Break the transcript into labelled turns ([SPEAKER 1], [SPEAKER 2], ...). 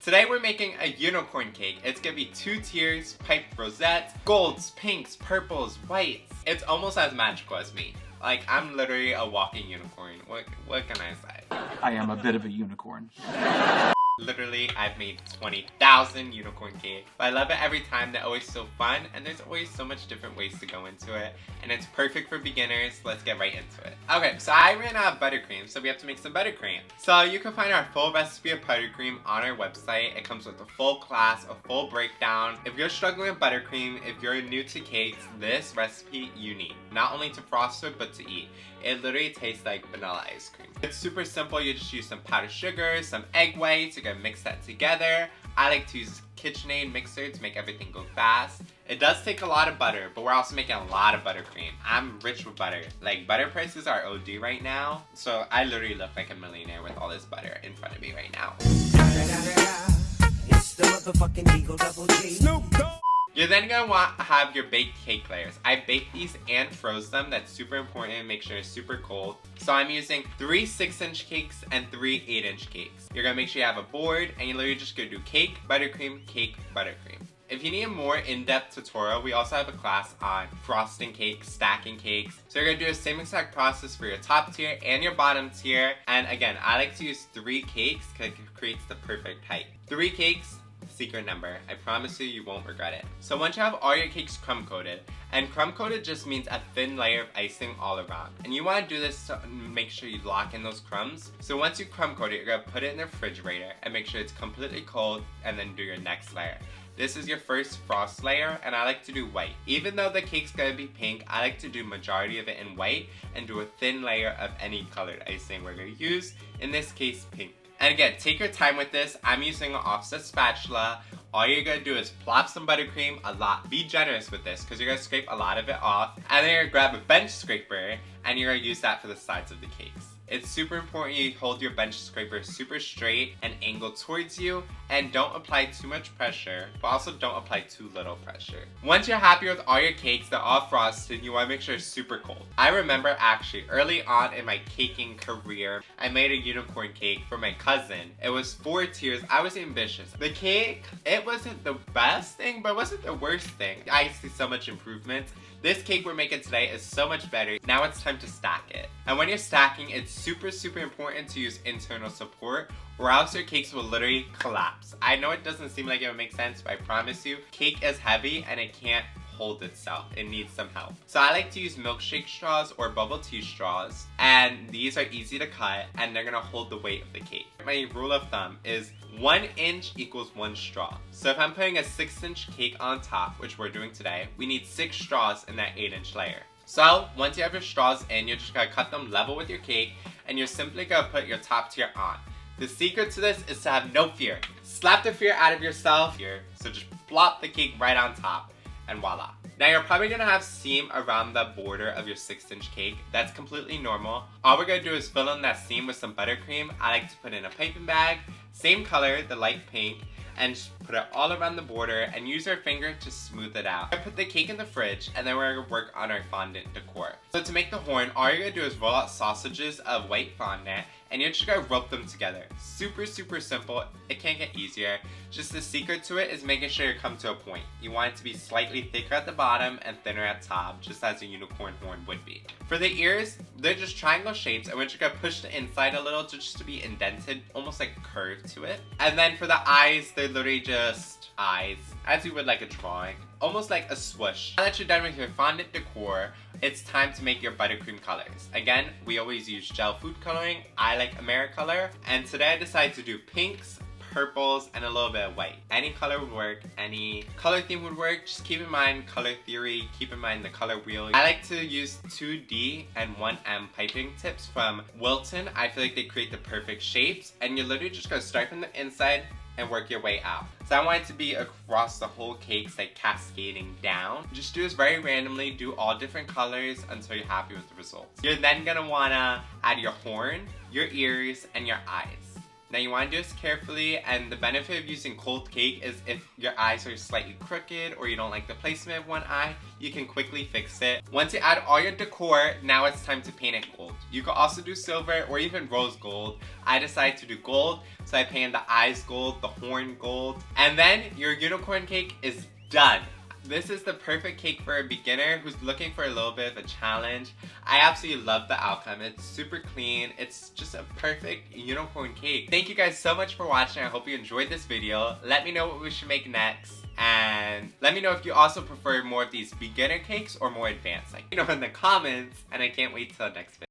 [SPEAKER 1] Today we're making a unicorn cake. It's gonna be 2 tiers, piped rosettes, golds, pinks, purples, whites. It's almost as magical as me. Like, I'm literally a walking unicorn. What can I say?
[SPEAKER 2] I am a bit of a unicorn.
[SPEAKER 1] Literally, I've made 20,000 unicorn cakes. But I love it every time. They're always so fun, and there's always so much different ways to go into it. And it's perfect for beginners. Let's get right into it. Okay, so I ran out of buttercream, so we have to make some buttercream. So you can find our full recipe of buttercream on our website. It comes with a full class, a full breakdown. If you're struggling with buttercream, if you're new to cakes, this recipe you need. Not only to frost with, but to eat. It literally tastes like vanilla ice cream. It's super simple. You just use some powdered sugar, some egg whites. You're gonna mix that together. I like to use KitchenAid mixer to make everything go fast. It does take a lot of butter, but we're also making a lot of buttercream. I'm rich with butter. Like, butter prices are OD right now, so I literally look like a millionaire with all this butter in front of me right now.
[SPEAKER 3] It's the motherfucking Eagle Double G. Snoop Dogg.
[SPEAKER 1] You're then going to want to have your baked cake layers. I baked these and froze them. That's super important. Make sure it's super cold. So I'm using 3 6-inch cakes and 3 8-inch cakes. You're going to make sure you have a board, and you're literally just going to do cake, buttercream, cake, buttercream. If you need a more in-depth tutorial, we also have a class on frosting cakes, stacking cakes. So you're going to do the same exact process for your top tier and your bottom tier. And again, I like to use 3 cakes because it creates the perfect height. 3 cakes. Secret number. I promise you won't regret it. So once you have all your cakes crumb coated, and crumb coated just means a thin layer of icing all around. And you want to do this to make sure you lock in those crumbs. So once you crumb coat it, you're going to put it in the refrigerator and make sure it's completely cold, and then do your next layer. This is your first frost layer, and I like to do white. Even though the cake's gonna be pink, I like to do majority of it in white and do a thin layer of any colored icing we're gonna use, in this case pink. And again, take your time with this. I'm using an offset spatula. All you're gonna do is plop some buttercream a lot. Be generous with this because you're gonna scrape a lot of it off. And then you're gonna grab a bench scraper and you're gonna use that for the sides of the cakes. It's super important you hold your bench scraper super straight and angled towards you, and don't apply too much pressure, but also don't apply too little pressure. Once you're happy with all your cakes, they're all frosted, you want to make sure it's super cold. I remember actually early on in my caking career, I made a unicorn cake for my cousin. It was 4 tiers. I was ambitious. The cake, it wasn't the best thing, but it wasn't the worst thing. I see so much improvement. This cake we're making today is so much better. Now it's time to stack it. And when you're stacking, it's super important to use internal support, or else your cakes will literally collapse. I know it doesn't seem like it would make sense, but I promise you, cake is heavy and it can't hold itself. It needs some help. So I like to use milkshake straws or bubble tea straws, and these are easy to cut and they're gonna hold the weight of the cake. My rule of thumb is 1 inch equals 1 straw. So if I'm putting a 6-inch cake on top, which we're doing today, we need 6 straws in that 8-inch layer. So once you have your straws in, you're just gonna cut them level with your cake, and you're simply gonna put your top tier on. The secret to this is to have no fear. Slap the fear out of yourself here. So just plop the cake right on top, and voila. Now you're probably gonna have seam around the border of your 6-inch cake. That's completely normal. All we're gonna do is fill in that seam with some buttercream. I like to put in a piping bag, same color, the light pink, and just put it all around the border and use our finger to smooth it out. I put the cake in the fridge, and then we're gonna work on our fondant decor. So to make the horn, all you're gonna do is roll out sausages of white fondant, and you're just gonna rub them together. Super simple. It can't get easier. Just the secret to it is making sure you come to a point. You want it to be slightly thicker at the bottom and thinner at top, just as a unicorn horn would be. For the ears, they're just triangle shapes, and we're just gonna push the inside a little just to be indented, almost like a curve to it. And then for the eyes, they're literally just eyes, as you would like a drawing. Almost like a swoosh. Now that you're done with your fondant decor, it's time to make your buttercream colors. Again, we always use gel food coloring. I like AmeriColor. And today I decided to do pinks, purples, and a little bit of white. Any color would work, any color theme would work. Just keep in mind color theory, keep in mind the color wheel. I like to use 2D and 1M piping tips from Wilton. I feel like they create the perfect shapes, and you're literally just gonna start from the inside and work your way out. So I want it to be across the whole cakes, like cascading down. Just do this very randomly, do all different colors until you're happy with the results. You're then gonna wanna add your horn, your ears, and your eyes. Now you want to do this carefully, and the benefit of using cold cake is if your eyes are slightly crooked or you don't like the placement of one eye, you can quickly fix it. Once you add all your decor, now it's time to paint it gold. You can also do silver or even rose gold. I decided to do gold, so I painted the eyes gold, the horn gold, and then your unicorn cake is done. This is the perfect cake for a beginner who's looking for a little bit of a challenge. I absolutely love the outcome. It's super clean. It's just a perfect unicorn cake. Thank you guys so much for watching. I hope you enjoyed this video. Let me know what we should make next. And let me know if you also prefer more of these beginner cakes or more advanced. Let me know in the comments. And I can't wait till next video.